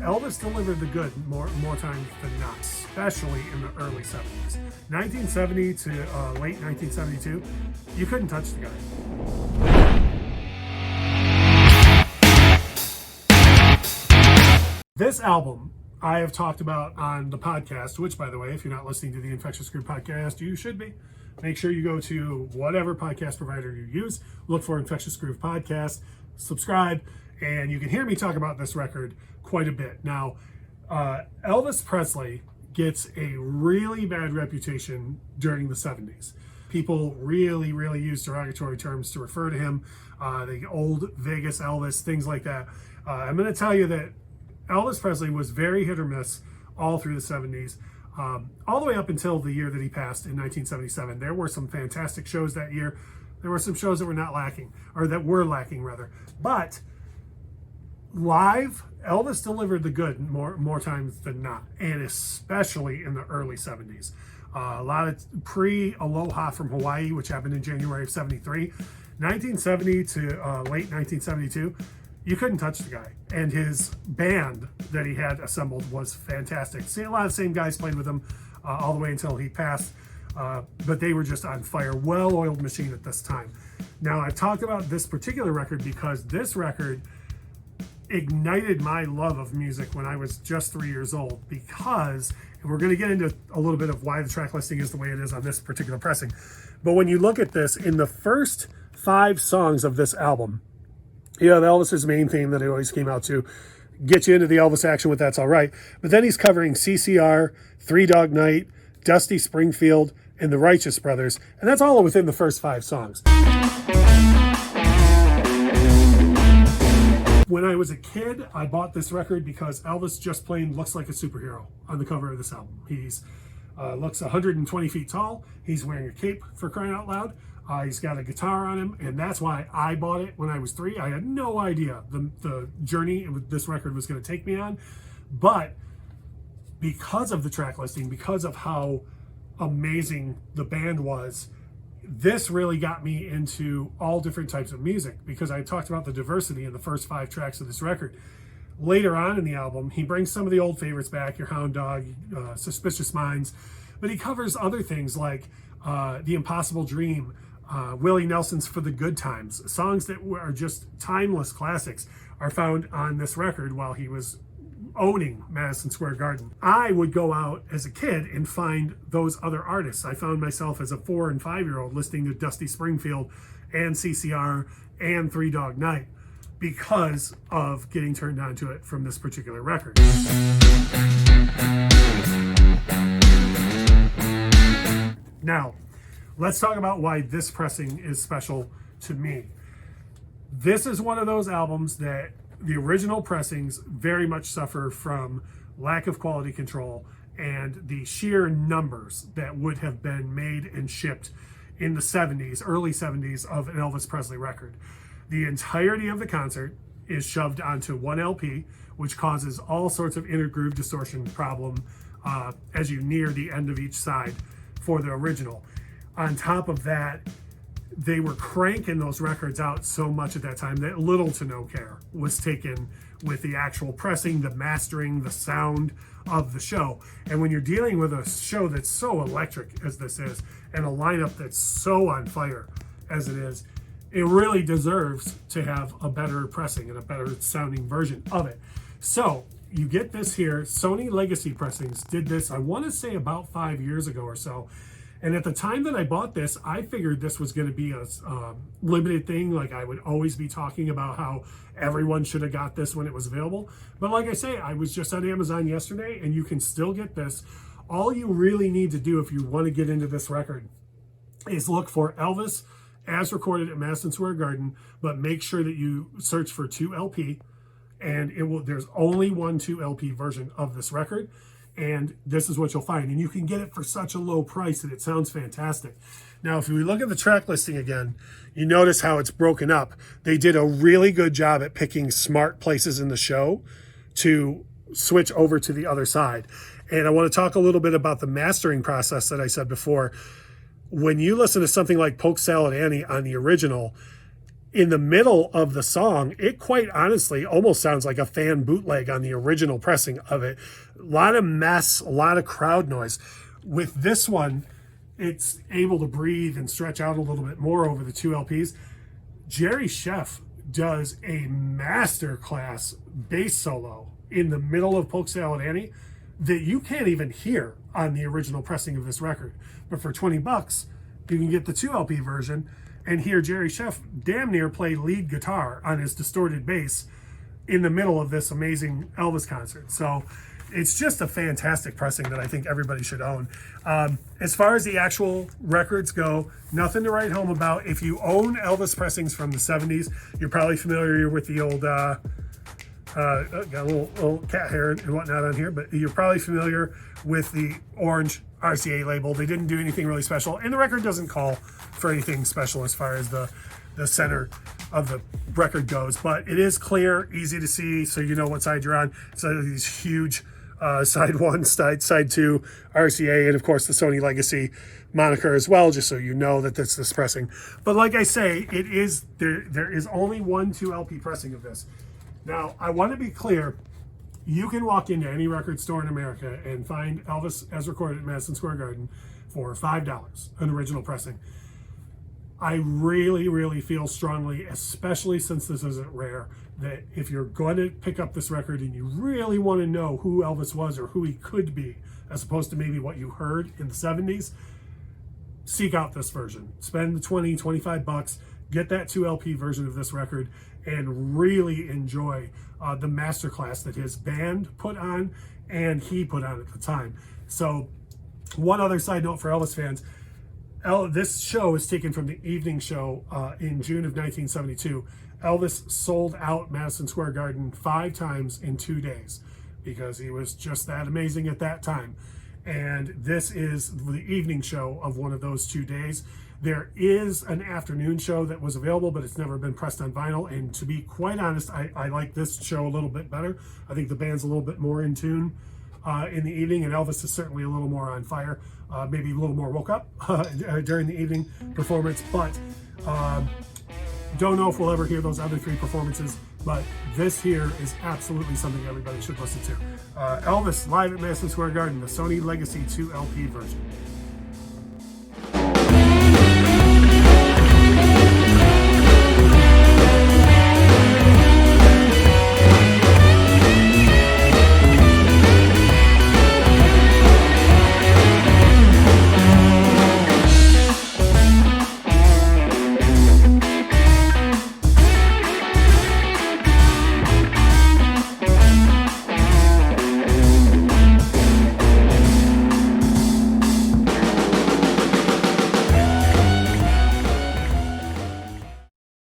Elvis delivered the good more times than not, especially in the early 70s. 1970 to late 1972, you couldn't touch the guy. This album I have talked about on the podcast, which, by the way, if you're not listening to the Infectious Groove podcast, you should be. Make sure you go to whatever podcast provider you use, look for Infectious Groove Podcast, subscribe, and you can hear me talk about this record quite a bit. Now, Elvis Presley gets a really bad reputation during the 70s. People really use derogatory terms to refer to him, the old Vegas Elvis, things like that. I'm going to tell you that Elvis Presley was very hit or miss all through the 70s, all the way up until the year that he passed in 1977. There were some fantastic shows that year. There were some shows that were lacking, rather. But live, Elvis delivered the good more times than not, and especially in the early 70s. A lot of pre-Aloha from Hawaii, which happened in January of 73. 1970 to late 1972, you couldn't touch the guy. And his band that he had assembled was fantastic. See, a lot of the same guys played with him all the way until he passed, but they were just on fire. Well-oiled machine at this time. Now, I've talked about this particular record because this record ignited my love of music when I was just 3 years old, because, and we're going to get into a little bit of why the track listing is the way it is on this particular pressing, but when you look at this, in the first 5 songs of this album, you have Elvis's main theme that he always came out to, get you into the Elvis action with That's All Right, but then he's covering CCR, Three Dog Night, Dusty Springfield, and the Righteous Brothers, and that's all within the first 5 songs. When I was a kid, I bought this record because Elvis just plain looks like a superhero on the cover of this album. He's looks 120 feet tall. He's wearing a cape, for crying out loud. He's got a guitar on him, and that's why I bought it when I was 3. I had no idea the journey this record was going to take me on. But because of the track listing, because of how amazing the band was, this really got me into all different types of music, because I talked about the diversity in the first 5 tracks of this record. Later on in the album, he brings some of the old favorites back, your Hound Dog, Suspicious Minds, but he covers other things like The Impossible Dream, Willie Nelson's For the Good Times. Songs that are just timeless classics are found on this record while he was owning Madison Square Garden. I would go out as a kid and find those other artists. I found myself as a 4 and 5-year-old listening to Dusty Springfield and CCR and Three Dog Night because of getting turned on to it from this particular record. Now, let's talk about why this pressing is special to me. This is one of those albums that the original pressings very much suffer from lack of quality control and the sheer numbers that would have been made and shipped in the 70s, early 70s of an Elvis Presley record. The entirety of the concert is shoved onto one LP, which causes all sorts of intergroove distortion problem as you near the end of each side for the original. On top of that, they were cranking those records out so much at that time that little to no care was taken with the actual pressing, the mastering, the sound of the show. And when you're dealing with a show that's so electric as this is, and a lineup that's so on fire as it is, it really deserves to have a better pressing and a better sounding version of it. So you get this here. Sony Legacy Pressings did this, I want to say, about 5 years ago or so. And at the time that I bought this, I figured this was going to be a limited thing. Like, I would always be talking about how everyone should have got this when it was available. But like I say, I was just on Amazon yesterday, and you can still get this. All you really need to do if you want to get into this record is look for Elvis as recorded at Madison Square Garden, but make sure that you search for 2LP, and it will. There's only one 2LP version of this record. And this is what you'll find. And you can get it for such a low price that it sounds fantastic. Now, if we look at the track listing again, you notice how it's broken up. They did a really good job at picking smart places in the show to switch over to the other side. And I want to talk a little bit about the mastering process that I said before. When you listen to something like Polk Salad Annie on the original, in the middle of the song, it quite honestly almost sounds like a fan bootleg on the original pressing of it. A lot of mess, a lot of crowd noise. With this one, it's able to breathe and stretch out a little bit more over the 2 LPs. Jerry Scheff does a masterclass bass solo in the middle of Polk Salad Annie that you can't even hear on the original pressing of this record. But for $20, you can get the 2 LP version and hear Jerry Scheff damn near play lead guitar on his distorted bass in the middle of this amazing Elvis concert. So it's just a fantastic pressing that I think everybody should own. As far as the actual records go, nothing to write home about. If you own Elvis pressings from the 70s, you're probably familiar with the old, got a little cat hair and whatnot on here, but you're probably familiar with the orange RCA label. They didn't do anything really special, and the record doesn't call for anything special as far as the center of the record goes, but it is clear, easy to see, so you know what side you're on. So these huge side 1, side 2 RCA, and of course the Sony Legacy moniker as well, just so you know that that's this pressing. But like I say, it is there is only 1 2 LP pressing of this. Now I want to be clear, you can walk into any record store in America and find Elvis as recorded at Madison Square Garden for $5, an original pressing. I really, really feel strongly, especially since this isn't rare, that if you're going to pick up this record and you really want to know who Elvis was or who he could be, as opposed to maybe what you heard in the 70s, seek out this version. Spend the $20-25, get that 2 LP version of this record, and really enjoy the masterclass that his band put on and he put on at the time. So one other side note for Elvis fans, this show is taken from the evening show in June of 1972. Elvis sold out Madison Square Garden 5 times in 2 days because he was just that amazing at that time. And this is the evening show of one of those 2 days. There is an afternoon show that was available, but it's never been pressed on vinyl. And to be quite honest, I like this show a little bit better. I think the band's a little bit more in tune in the evening, and Elvis is certainly a little more on fire. Maybe a little more woke up during the evening performance, but don't know if we'll ever hear those other 3 performances, but this here is absolutely something everybody should listen to. Elvis live at Madison Square Garden, the Sony Legacy 2 LP version.